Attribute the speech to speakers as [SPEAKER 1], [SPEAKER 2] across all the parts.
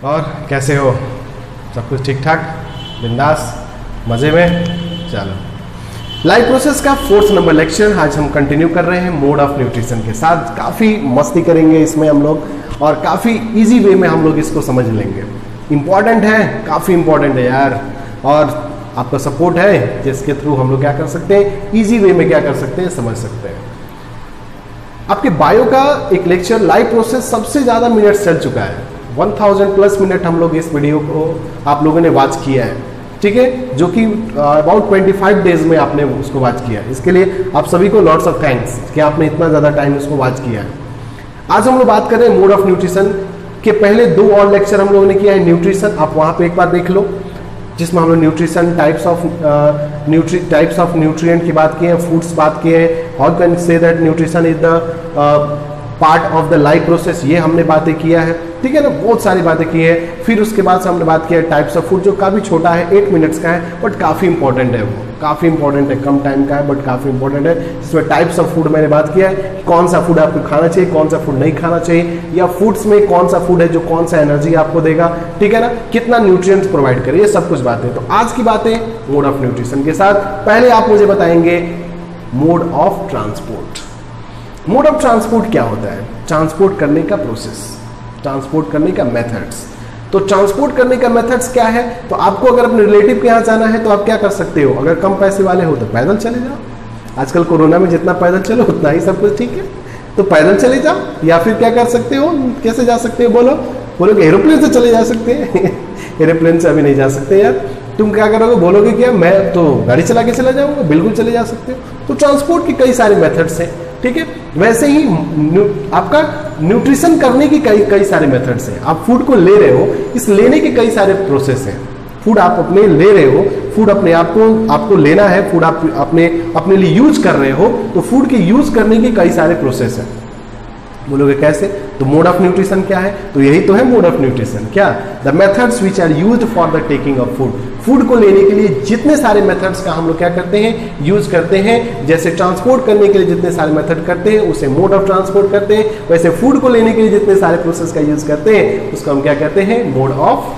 [SPEAKER 1] और कैसे हो? सब कुछ ठीक ठाक, बिंदास, मज़े में? चलो, लाइफ प्रोसेस का 4th नंबर लेक्चर आज हम कंटिन्यू कर रहे हैं मोड ऑफ न्यूट्रिशन के साथ। काफ़ी मस्ती करेंगे इसमें हम लोग और काफ़ी इजी वे में हम लोग इसको समझ लेंगे। इम्पॉर्टेंट है, काफ़ी इम्पॉर्टेंट है यार, और आपका सपोर्ट है जिसके थ्रू हम लोग क्या कर सकते हैं, इजी वे में क्या कर सकते हैं, समझ सकते हैं। आपके बायो का एक लेक्चर लाइफ प्रोसेस सबसे ज़्यादा मिनट चल चुका है, 1000 प्लस मिनट हम लोग इस वीडियो को आप लोगों ने वॉच किया है, ठीक है, जो कि अबाउट 25 डेज में आपने उसको वॉच किया है। इसके लिए आप सभी को लॉट्स ऑफ थैंक्स कि आपने इतना ज़्यादा टाइम उसको वॉच किया है। आज हम लोग बात कर रहे हैं मोड ऑफ न्यूट्रिशन के। पहले 2 और लेक्चर हम लोगों ने किया है न्यूट्रिशन, आप वहाँ पे एक बार देख लो, जिसमें हम लोग न्यूट्रिशन टाइप्स ऑफ न्यूट्रिएंट की बात किए हैं, फूड्स बात किए हैं, how can say that nutrition is the part of the life process, ये हमने बातें किया है, ठीक है ना, बहुत सारी बातें की है। फिर उसके बाद से हमने बात किया है टाइप्स ऑफ फूड, जो काफ़ी छोटा है, 8 मिनट्स का है, बट काफ़ी इंपॉर्टेंट है, वो काफ़ी इंपॉर्टेंट है, कम टाइम का है बट काफ़ी इंपॉर्टेंट है। इसमें टाइप्स ऑफ फूड मैंने बात किया है, कौन सा फूड आपको खाना चाहिए, कौन सा फूड नहीं खाना चाहिए, या फूड्स में कौन सा फूड है जो कौन सा एनर्जी आपको देगा, ठीक है ना, कितना न्यूट्रिएंट्स प्रोवाइड करे, ये सब कुछ बातें। तो आज की बातें मोड ऑफ न्यूट्रिशन के साथ। पहले आप मुझे बताएंगे mode of transport. Mode of transport क्या होता है? ट्रांसपोर्ट करने का प्रोसेस, ट्रांसपोर्ट करने का मेथड्स। तो ट्रांसपोर्ट करने का मेथड्स क्या है? तो आपको अगर अपने रिलेटिव के यहाँ जाना है तो आप क्या कर सकते हो? अगर कम पैसे वाले हो तो पैदल चले जाओ, आजकल कोरोना में जितना पैदल चलो उतना ही सब कुछ ठीक है, तो पैदल चले जाओ। या फिर क्या कर सकते हो, कैसे जा सकते हो? बोलोगे एरोप्लेन से चले जा सकते हैं एरोप्लेन से अभी नहीं जा सकते यार, तुम क्या करोगे? बोलोगे क्या मैं तो गाड़ी चला के चला जाऊंगा? बिल्कुल चले जा सकते हो। तो ट्रांसपोर्ट के कई सारे मेथड्स हैं, ठीक है। वैसे ही आपका न्यूट्रिशन करने की कई सारे मेथड्स हैं। आप फूड को ले रहे हो, इस लेने के कई सारे प्रोसेस हैं। फूड आप अपने ले रहे हो, फूड अपने आप को आपको लेना है, फूड आप अपने लिए यूज कर रहे हो, तो फूड के यूज करने के कई सारे प्रोसेस हैं। बोलोगे कैसे? तो मोड ऑफ न्यूट्रिशन क्या है? तो यही तो है मोड ऑफ न्यूट्रिशन। क्या? The methods which are used for the taking of food. Food को लेने के लिए जितने सारे मेथड्स का हम लोग क्या करते हैं, यूज करते हैं। जैसे ट्रांसपोर्ट करने के लिए जितने सारे मेथड करते हैं उसे मोड ऑफ ट्रांसपोर्ट करते हैं, वैसे फूड को लेने के लिए जितने सारे प्रोसेस का यूज करते हैं उसको हम क्या कहते हैं? मोड ऑफ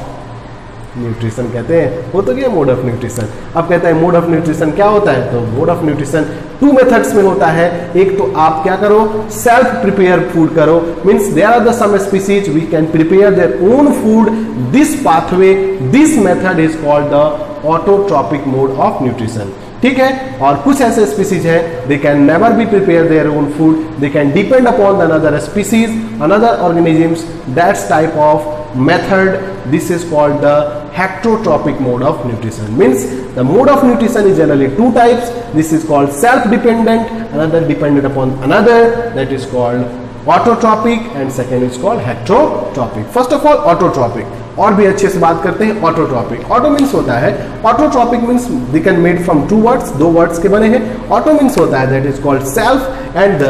[SPEAKER 1] न्यूट्रिशन कहते हैं। वो तो क्या मोड ऑफ न्यूट्रिशन। अब कहता है मोड ऑफ न्यूट्रिशन क्या होता है? तो मोड ऑफ न्यूट्रिशन 2 मेथड्स में होता है। एक तो आप क्या करो, सेल्फ प्रिपेयर फूड करो, means there are the some species we can prepare their own food, this pathway, this method is called the autotrophic mode of nutrition, ठीक है। और कुछ ऐसे स्पीसीज है they can never be prepare their own food, they can depend upon the another species, another organisms, that's type of method, this is called the heterotropic mode of nutrition. Means the mode of nutrition is generally 2 types. This is called self dependent, another dependent upon another, that is called autotropic, and second is called heterotropic. First of all autotropic, और भी अच्छे से बात करते हैं। Autotrophic, auto means होता है, autotrophic means they can made from 2 words, 2 words के बने हैं। ऑटो मीन्स होता है that is called self, and the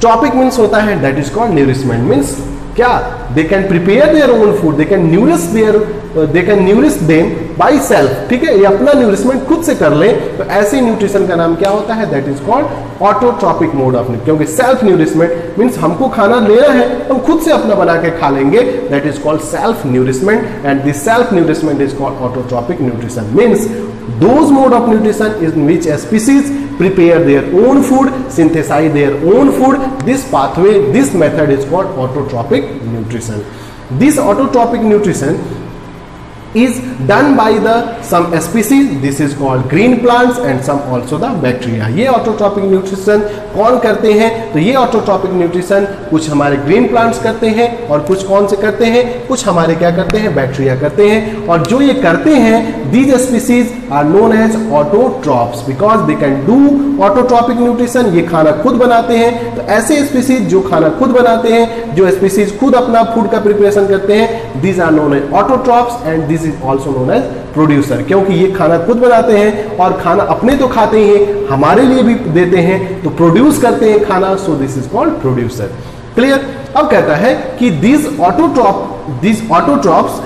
[SPEAKER 1] tropic means होता है that is called nourishment. Means क्या? They can prepare their own food, they can nourish them by self, ठीक है, ये अपना न्यूरिशमेंट खुद से कर ले, तो ऐसे न्यूट्रिशन का नाम क्या होता है? That is called autotrophic mode of nutrition. क्योंकि सेल्फ न्यूरिशमेंट मीन्स हमको खाना लेना है, हम खुद से अपना बना के खा लेंगे, that is called self nourishment, and this self nourishment is called autotrophic nutrition. Means those mode of nutrition is in which a species prepare their own food, synthesize their own food, this pathway, this method is called autotrophic nutrition. This autotrophic nutrition is done by the some species, this is called green plants, and some also the bacteria. ये autotrophic nutrition कौन करते हैं? तो ये autotrophic nutrition कुछ हमारे green plants करते हैं, और कुछ कौन से करते हैं? कुछ हमारे क्या करते हैं? बैक्टीरिया करते हैं। और जो ये करते हैं, these species are known as autotrophs because they can do autotrophic nutrition, ये खाना खुद बनाते हैं। तो ऐसे species जो खाना खुद बनाते हैं, जो species खुद अपना फूड का प्रिपरेशन करते हैं, these are known as autotrophs, and this is also known as producer, क्योंकि ये खाना खुद बनाते हैं और खाना अपने तो खाते ही हैं, हमारे लिए भी देते हैं, तो प्रोड्यूस करते हैं खाना, so this is called producer. Clear? अब कहता है कि these autotrophs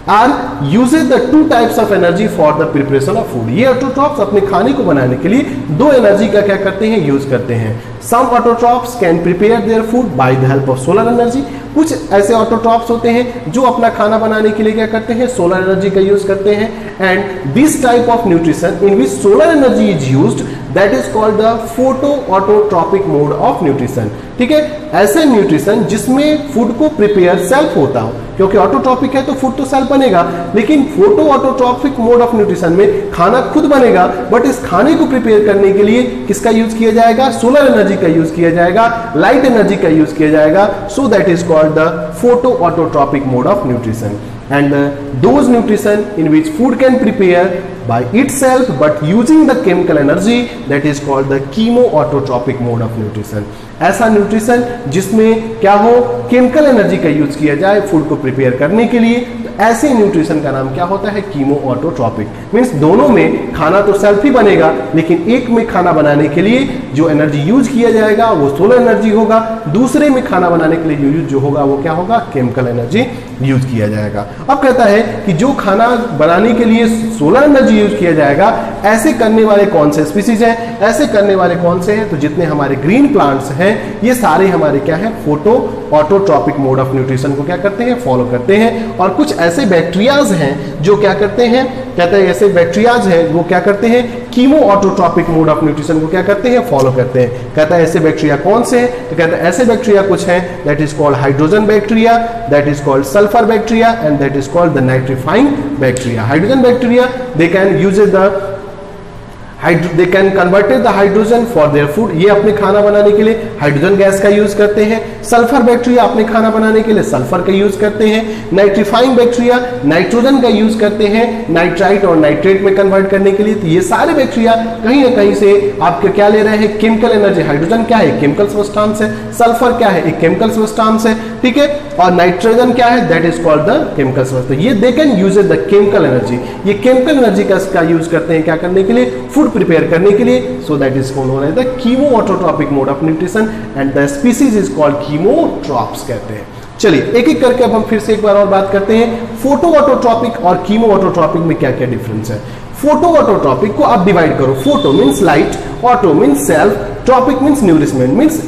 [SPEAKER 1] are uses the two types of energy for the preparation of food. ये ऑटोट्रॉप्स अपने खाने को बनाने के लिए दो एनर्जी का क्या करते हैं, यूज करते हैं। Some autotrophs can prepare their food by the help of solar energy. कुछ ऐसे ऑटोट्रॉप्स होते हैं जो अपना खाना बनाने के लिए क्या करते हैं, सोलर एनर्जी का यूज करते हैं। And this type of nutrition in which solar energy is used that is called the photo autotrophic mode of nutrition. ठीक है, ऐसे न्यूट्रिशन जिसमें फूड को प्रिपेयर सेल्फ होता हो, क्योंकि ऑटोट्रॉपिक है तो फूड तो सेल्फ बनेगा, लेकिन photo autotrophic mode of nutrition में खाना खुद बनेगा, बट इस खाने को प्रिपेयर करने के लिए किसका यूज किया जाएगा, सोलर एनर्जी का यूज किया जाएगा, लाइट एनर्जी का यूज किया जाएगा। सो that is called the photo autotrophic mode of nutrition. And those nutrition in which food can prepare by itself but using the chemical energy that is called the chemoautotropic mode of nutrition। ऐसा nutrition जिसमें क्या हो, chemical energy का use किया जाए food को prepare करने के लिए, तो ऐसे न्यूट्रिशन का नाम क्या होता है, कीमोऑटोट्रॉपिक। मींस दोनों में खाना तो सेल्फ ही बनेगा, लेकिन एक में खाना बनाने के लिए जो एनर्जी यूज किया जाएगा वो सोलर एनर्जी होगा, दूसरे में खाना बनाने के लिए यूज जो होगा वो क्या होगा, केमिकल एनर्जी यूज किया जाएगा। अब कहता है कि जो खाना बनाने के लिए सोलर एनर्जी यूज किया जाएगा, ऐसे करने वाले कौन से स्पीसीज हैं, ऐसे करने वाले कौन से हैं, तो जितने हमारे ग्रीन प्लांट्स हैं ये सारे हमारे क्या है, photo autotrophic mode of nutrition को क्या करते हैं, फॉलो करते हैं। और कुछ ऐसे बैक्टीरियाज हैं जो क्या करते हैं, कहते हैं ऐसे बैक्टीरियाज हैं वो क्या करते हैं, chemo autotrophic mode of nutrition को क्या करते हैं, फॉलो करते हैं। कहता है ऐसे बैक्टीरिया कौन से हैं, तो कहता है ऐसे बैक्टीरिया कुछ हैं, that is called hydrogen bacteria, that is called sulphur bacteria and that is called the nitrifying bacteria. Hydrogen bacteria they can use they can converted the hydrogen for their food, ये अपने खाना बनाने के लिए hydrogen gas का use करते हैं। Sulphur bacteria अपने खाना बनाने के लिए सल्फर का यूज करते हैं। नाइट्रीफाइंग बैक्टीरिया नाइट्रोजन का यूज करते हैं नाइट्राइट और नाइट्रेट में कन्वर्ट करने के लिए। तो ये सारे बैक्टीरिया कहीं ना कहीं से आपके क्या ले रहे हैं, केमिकल एनर्जी। हाइड्रोजन क्या है, केमिकल सब्सटेंस है, सल्फर क्या है, एक केमिकल सब्सटेंस है, ठीक है, और नाइट्रोजन क्या है, that is called the chemical substance. ये they can use the chemical energy, ये केमिकल एनर्जी का यूज करते हैं क्या करने के लिए, फूड प्रिपेयर करने के लिए। So that is called the chemoautotrophic mode of nutrition and the species is called chemotrophs कहते हैं। चलिए एक एक करके अब हम फिर से एक बार और बात करते हैं, फोटो ऑटोट्रॉपिक और कीमोऑटोट्रॉपिक में क्या क्या डिफरेंस है। फोटो ऑटोट्रॉपिक को आप डिवाइड करो, photo means light, auto means self, tropic means nourishment, means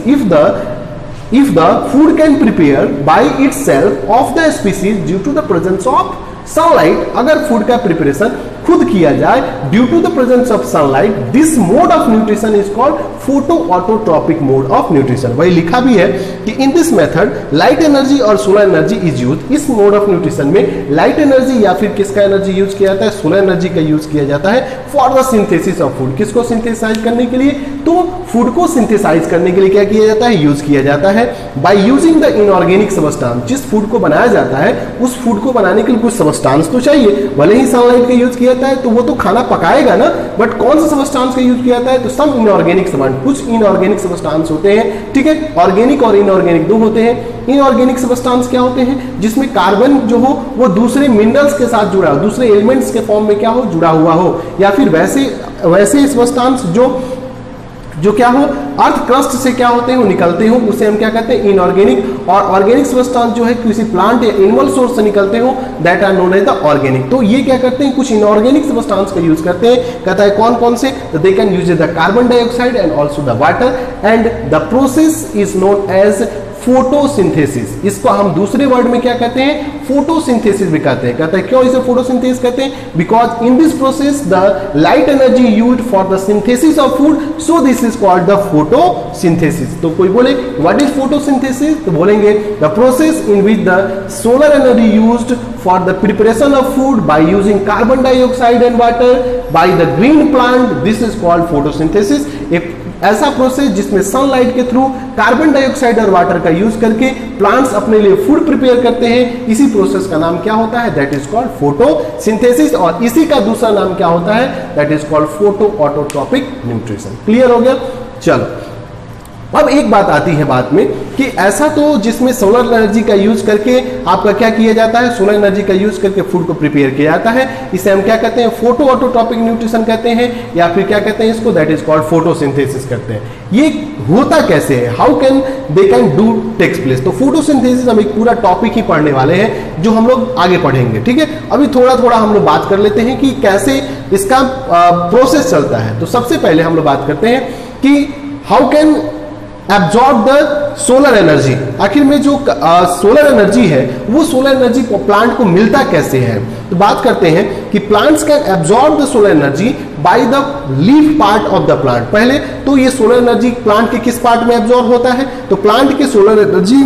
[SPEAKER 1] if the food can prepare by itself of the species due to the presence of sunlight, अगर food का preparation खुद किया जाए due to the presence of sunlight, this mode of nutrition is called photoautotrophic mode of nutrition. वही लिखा भी है कि in this method light energy और सोलर एनर्जी इज यूज। इस मोड ऑफ न्यूट्रिशन में लाइट एनर्जी या फिर किसका एनर्जी यूज किया जाता है, सोलर एनर्जी का यूज किया जाता है for the synthesis of food. किसको सिंथेसाइज करने के लिए, तो फूड को सिंथेसाइज करने के लिए क्या किया जाता है, यूज किया जाता है by using the inorganic substance. जिस फूड को बनाया जाता है उस फूड को बनाने के लिए कुछ सबस्टेंस तो चाहिए, भले ही सनलाइट का यूज किया जाता है तो वो तो खाना पकाएगा ना, बट कौन सा सबस्टेंस का यूज किया जाता है, तो सम इनऑर्गेनिक सबस्टेंस, कुछ इनऑर्गेनिक सबस्टेंस होते हैं, ठीक है, ऑर्गेनिक और इनऑर्गेनिक दो होते हैं। इनऑर्गेनिक सबस्टेंस क्या होते हैं, जिसमें कार्बन जो हो वो दूसरे मिनरल्स के साथ जुड़ा हो, दूसरे एलिमेंट्स के फॉर्म में क्या हो, जुड़ा हुआ हो, या फिर वैसे सबस्टेंस जो क्या हो अर्थ क्रस्ट से क्या होते हैं वो निकलते हो, उसे हम क्या कहते हैं इनऑर्गेनिक। और ऑर्गेनिक सबस्टेंस जो है किसी प्लांट या एनिमल सोर्स से निकलते हो, that are known as the organic. तो ये क्या करते हैं, कुछ इनऑर्गेनिक सबस्टेंस का यूज करते हैं। कहता है कौन कौन से, तो they can use the carbon dioxide and also the water and the process is known as photosynthesis. इसको हम दूसरे वर्ड में क्या कहते हैं, फोटोसिंथेसिस भी कहते हैं। कहते हैं क्यों इसे फोटोसिंथेसिस कहते हैं, because in this process the light energy used for the synthesis of food, so this is called the photosynthesis. तो कोई बोले व्हाट इज फोटोसिंथेसिस, तो बोलेंगे the process in which the solar energy used for the preparation of food by using carbon dioxide and water by the green plant, this is called photosynthesis। एक ऐसा process जिसमें sunlight के through carbon dioxide और water का use करके plants अपने लिए food prepare करते हैं, इसी प्रोसेस का नाम क्या होता है, दैट इज कॉल्ड फोटोसिंथेसिस। और इसी का दूसरा नाम क्या होता है, that is called photo autotrophic nutrition. Clear हो गया। चलो अब एक बात आती है बात में कि ऐसा तो जिसमें सोलर एनर्जी का यूज करके आपका क्या किया जाता है, सोलर एनर्जी का यूज करके फूड को प्रिपेयर किया जाता है, इसे हम क्या कहते हैं, फोटो ऑटोट्रॉपिक न्यूट्रिशन कहते हैं, या फिर क्या कहते हैं इसको, दैट इज कॉल्ड फोटोसिंथेसिस करते हैं। ये होता कैसे है, how can they can do takes place. तो फोटोसिंथेसिस हम एक पूरा टॉपिक ही पढ़ने वाले हैं जो हम लोग आगे पढ़ेंगे, ठीक है। अभी थोड़ा थोड़ा हम लोग बात कर लेते हैं कि कैसे इसका प्रोसेस चलता है। तो सबसे पहले हम लोग बात करते हैं कि how can absorb the solar energy. आखिर में जो सोलर एनर्जी है वो सोलर एनर्जी प्लांट को मिलता कैसे है। तो बात करते हैं कि plants can absorb the solar energy by the leaf part of the plant. पहले तो ये सोलर एनर्जी प्लांट के किस पार्ट में एब्जॉर्ब होता है, तो प्लांट के सोलर एनर्जी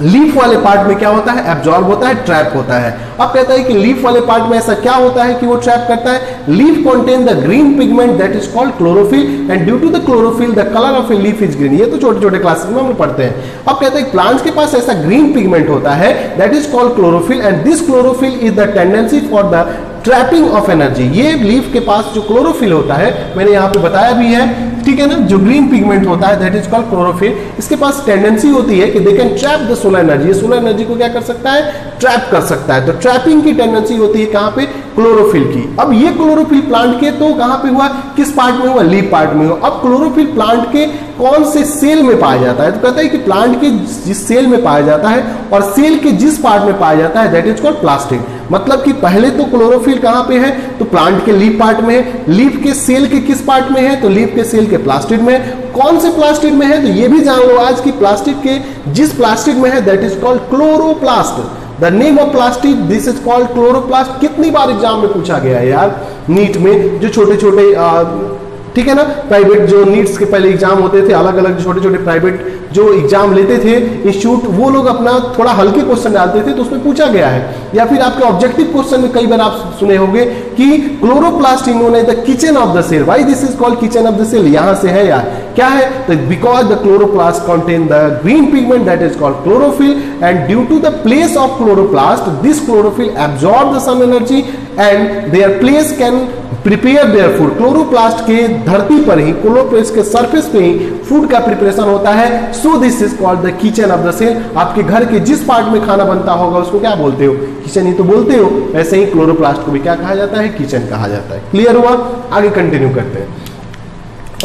[SPEAKER 1] लीफ वाले पार्ट में क्या होता है, एब्जॉर्ब होता है, ट्रैप होता है। अब कहता है कि लीफ वाले पार्ट में ऐसा क्या होता है कि वो ट्रैप करता है, leaf contain the green pigment that is called chlorophyll and due to the chlorophyll the colour of a leaf is green. ये तो छोटे छोटे क्लासेस में हम लोग पढ़ते हैं। अब कहते हैं प्लांट्स के पास ऐसा ग्रीन पिगमेंट होता है that is called chlorophyll and this chlorophyll is the tendency for the trapping of energy. ये लीफ के पास जो क्लोरोफिल होता है, मैंने यहाँ पे बताया भी है, ठीक है ना, जो ग्रीन पिगमेंट होता है दैट इज कॉल्ड क्लोरोफिल, इसके पास टेंडेंसी होती है कि they can trap the solar energy. Solar energy को क्या कर सकता है, ट्रैप कर सकता है। तो ट्रैपिंग की टेंडेंसी होती है कहां पे, क्लोरोफिल की। अब ये क्लोरोफिल प्लांट के तो कहां पे हुआ, किस पार्ट में हुआ, लीफ पार्ट में हुआ। अब क्लोरोफिल प्लांट के कौन से सेल में पाया जाता है, तो कहता है कि प्लांट के जिस सेल में पाया जाता है और सेल के जिस पार्ट में पाया जाता है दैट इज कॉल्ड प्लास्टिड। मतलब कि पहले तो क्लोरोफिल कहां पे है, तो प्लांट के लीफ पार्ट में है। लीफ के सेल के किस पार्ट में है, तो लीफ के सेल के प्लास्टिड में। कौन से प्लास्टिड में है, तो ये भी जान लो आज की प्लास्टिड के जिस प्लास्टिड में है that is called chloroplast. The name of plastid this is called chloroplast. कितनी बार एग्जाम में पूछा गया है यार, नीट में जो छोटे छोटे ठीक है ना, प्राइवेट जो नीट्स के पहले एग्जाम होते थे, अलग अलग छोटे छोटे प्राइवेट जो एग्जाम लेते थे इंस्टीट्यूट, वो लोग अपना थोड़ा हल्के क्वेश्चन डालते थे, तो उसमें पूछा गया है। या फिर आपके ऑब्जेक्टिव क्वेश्चन में कई बार आप सुने होंगे कि chloroplast is known as the kitchen of the cell. Why this is called kitchen of the cell, यहां से है यार, क्या है, तो because the chloroplast contain the green pigment that is called chlorophyll and due to the place of chloroplast this chlorophyll absorb the sun energy and their place can prepare their food. Chloroplast के धरती पर ही, chloroplast के surface पे ही food का preparation होता है। So this is called the kitchen of the cell. आपके घर के जिस पार्ट में खाना बनता होगा उसको क्या बोलते हो, किचन ही तो बोलते हो। वैसे ही क्लोरोप्लास्ट को भी क्या कहा जाता है, किचन कहा जाता है। क्लियर हुआ, आगे कंटिन्यू करते हैं।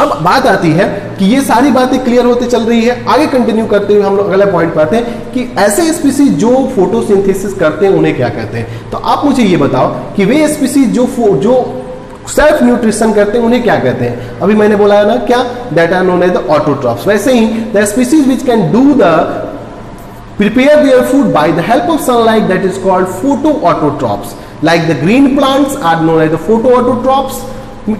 [SPEAKER 1] अब बात आती है कि ये सारी बातें क्लियर होते चल रही है, आगे कंटिन्यू करते हुए हम लोग अगला पॉइंट पे आते हैं कि ऐसे स्पीसीज जो फोटोसिंथेसिस करते हैं उन्हें क्या कहते हैं। तो आप मुझे ये बताओ कि वे स्पीसीज जो सेल्फ न्यूट्रिशन करते हैं उन्हें क्या कहते हैं। अभी मैंने बोला है ना क्या, that are known as the autotrophs. वैसे ही the species which can do the prepare their food by the help of sunlight that is called photoautotrophs. Like the green plants are known as the photoautotrophs,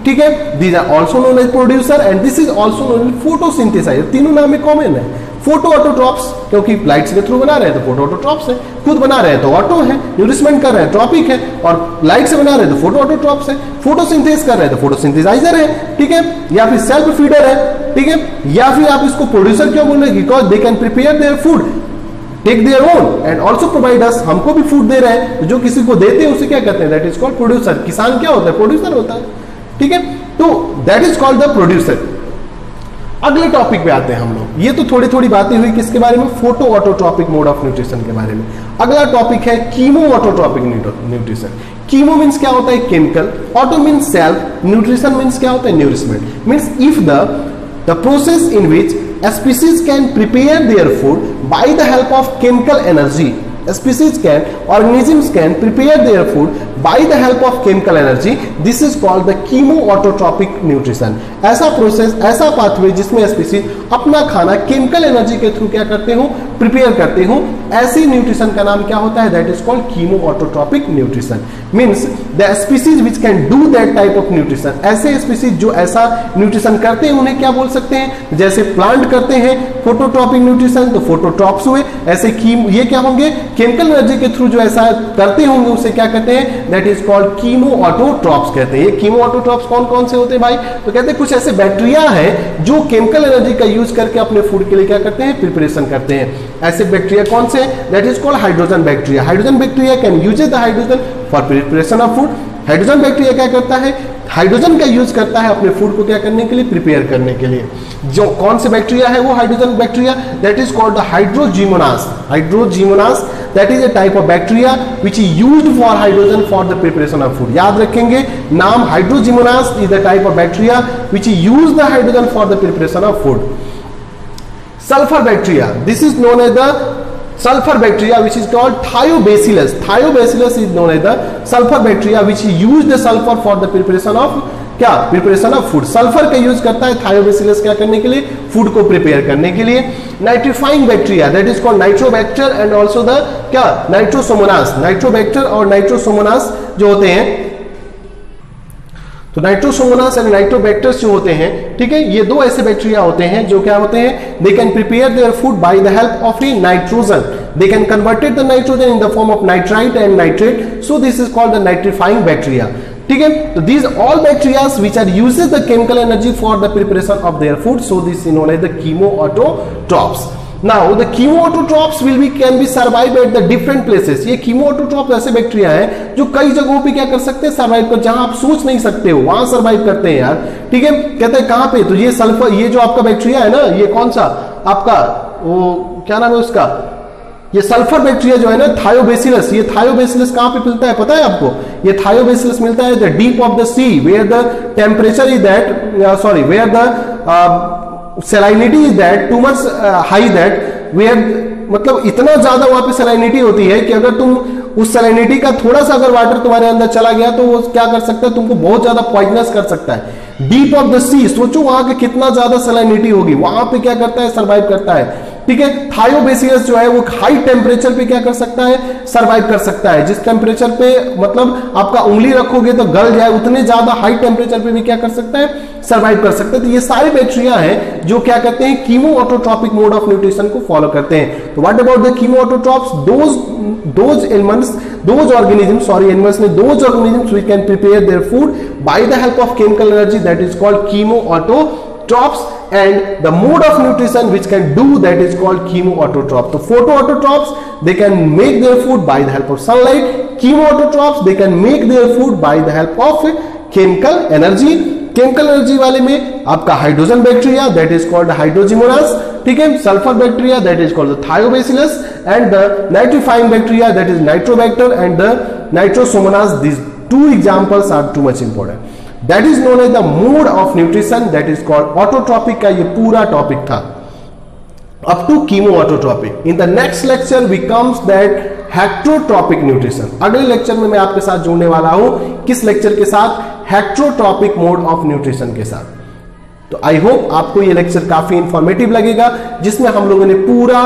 [SPEAKER 1] ठीक है, these are also known as producer and this is also known as photosynthesizer। तीनों नाम में common है। Photo autotrophs क्योंकि lights के through बना रहे हैं तो फोटो ऑटोट्रॉप्स है, खुद बना रहे हैं तो ऑटो है, न्यूट्रिशमेंट कर रहे हैं ट्रॉपिक है, और लाइट से बना रहे हैं तो फोटो ऑटोट्रॉप्स है, फोटोसिंथेसिस कर रहे हैं तो फोटोसिंथेसाइजर है, ठीक है, या फिर सेल्फ फीडर है, ठीक है, या फिर आप इसको प्रोड्यूसर क्यों बोल रहे हैं, because they can prepare their food, take their own and also provide us. हमको भी फूड दे रहे हैं, तो जो किसी को देते हैं उसे क्या कहते हैं, दैट इज कॉल्ड प्रोड्यूसर। किसान क्या होता है, प्रोड्यूसर होता है, ठीक है, तो that is called the producer. अगले टॉपिक पे आते हैं हम लोग। ये तो थोड़ी थोड़ी बातें हुई किसके बारे में, photo autotrophic mode of nutrition के बारे में। अगला टॉपिक है chemo autotrophic nutrition. Chemo means क्या होता है, chemical, auto means self, nutrition means क्या होता है, nourishment. Means if the process in which a species can prepare their food by the help of chemical energy. Organisms can prepare their food by the help of chemical energy. This is called the chemoautotropic nutrition. ऐसा process, ऐसा pathway जिसमें species अपना खाना chemical energy के through क्या करते हो, prepare करते हो, ऐसे न्यूट्रिशन का नाम क्या होता है, that is called chemoautotrophic nutrition. Means the species which can do that type of nutrition. ऐसे स्पीसीज जो ऐसा न्यूट्रिशन करते हैं उन्हें क्या बोल सकते हैं, जैसे प्लांट करते हैं फोटोट्रॉपिक न्यूट्रिशन तो फोटोट्रॉप्स हुए, ऐसे ये क्या होंगे, केमिकल एनर्जी के थ्रू जो ऐसा करते होंगे उसे क्या कहते हैं, दैट इज कॉल्ड कीमोऑटोट्रॉप्स कहते हैं। ये कीमोऑटोट्रॉप्स कौन कौन से होते हैं भाई, तो कहते हैं कुछ ऐसे बैक्टीरिया हैं जो केमिकल एनर्जी का यूज करके अपने फूड के लिए क्या करते हैं, प्रिपरेशन करते हैं। ऐसे बैक्टीरिया कौन से, that is called hydrogen bacteria. Hydrogen bacteria can use the hydrogen for preparation of food. Hydrogen bacteria क्या करता है, हाइड्रोजन का यूज करता है अपने फूड को क्या करने के लिए, प्रिपेयर करने के लिए। जो कौन से बैक्टीरिया है वो hydrogen bacteria, that is called the hydrogenomonas. Hydrogenomonas that is a type of bacteria which is used for hydrogen for the preparation of food. याद रखेंगे नाम, hydrogenomonas is the type of bacteria which is use the hydrogen for the preparation of food. Sulphur bacteria, this is known as the sulfur bacteria which is called thiobacillus. Thiobacillus is known as the sulfur bacteria which use the sulfur for the preparation of क्या, preparation of food. Sulphur का use करता है Thiobacillus क्या करने के लिए, food को prepare करने के लिए। Nitrifying bacteria that is called Nitrobacter and also the क्या, नाइट्रोसोमोनास। नाइट्रोबैक्टर और नाइट्रोसोमोनास जो होते हैं, तो नाइट्रोसोमोनास एंड नाइट्रोबैक्टर्स जो होते हैं, ठीक है, ये दो ऐसे बैक्टीरिया होते हैं जो क्या होते हैं, they can prepare their food by the help of a nitrogen. They can converted the nitrogen in the form of nitrite and nitrate, so this is called the nitrifying bacteria. ठीक है, तो these all bacterias which are uses the chemical energy for the preparation of their food, so this is known as the chemoautotrophs. Now the chemoautotrophs can be survive at the different places। ये chemoautotrophs ऐसे bacteria हैं जो कई जगहों पे क्या कर सकते हैं, सर्वाइव कर, जहां आप सोच नहीं सकते हो वहां सर्वाइव करते हैं यार। ठीक है, कहते हैं कहां पे, तो ये सल्फर, ये जो आपका बैक्टीरिया है ना, ये कौन सा आपका, वो क्या नाम है उसका, ये सल्फर बैक्टीरिया जो है ना, थायोबैसिलस। ये थायोबैसिलस कहां पे मिलता है पता है आपको, ये थायोबैसिलस मिलता है the deep of the sea where the temperature is that, sorry, where the salinity is that too much high that where, मतलब इतना ज्यादा वहां पे salinity होती है कि अगर तुम उस salinity का थोड़ा सा अगर वाटर तुम्हारे अंदर चला गया तो वो क्या कर सकता है, तुमको बहुत ज्यादा पॉइजनस कर सकता है। डीप ऑफ द सी, सोचो वहां के कितना ज्यादा salinity होगी, वहां पे क्या करता है, सर्वाइव करता है। ठीक है, थायोबैसिलस जो है वो हाई टेम्परेचर पे क्या कर सकता है, सर्वाइव कर सकता है। जिस टेम्परेचर पे मतलब आपका उंगली रखोगे तो गल जाए, उतने ज्यादा हाई टेम्परेचर पे भी क्या कर सकता है, सर्वाइव कर सकते हैं। तो ये सारे बैक्टीरिया हैं जो क्या करते हैं, कीमोऑटोट्रॉपिक मोड ऑफ न्यूट्रिशन को फॉलो करते हैं। तो what about the chemoautotrophs, those elements, those organisms, sorry, animals में those organisms which can prepare their food by the help of chemical energy, that is called chemoautotrophs, and the mode of nutrition which can do that is called chemoautotrophs. So photoautotrophs, they can make their food by the help of sunlight. Chemoautotrophs, they can make their food by the help of chemical energy. Chemical energy वाले में आपका hydrogen bacteria that is called hydrogenomonas, ठीक है, sulphur bacteria that is called thiobacillus, and the nitrifying bacteria that is nitrobacter and the nitrosomonas. This two examples are too much important. That is known as the mode of nutrition, that is called autotrophic का ये पूरा topic था up to chemoautotropic. In the next lecture we comes that heterotrophic nutrition. अगले lecture में मैं आपके साथ जुड़ने वाला हूं, किस लेक्चर के साथ, हेक्टोट्रॉपिक मोड ऑफ न्यूट्रिशन के साथ। तो आई होप आपको ये लेक्चर काफी इंफॉर्मेटिव लगेगा, जिसमें हम लोगों ने पूरा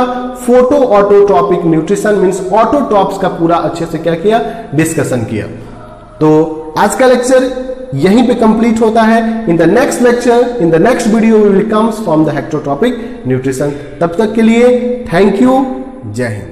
[SPEAKER 1] photo autotrophic nutrition means autotrophs का पूरा अच्छे से क्या किया, डिस्कशन किया। तो आज का लेक्चर यहीं पे कंप्लीट होता है। In the next lecture, in the next video we will comes from the heterotrophic nutrition. तब तक के लिए थैंक यू, जय हिंद।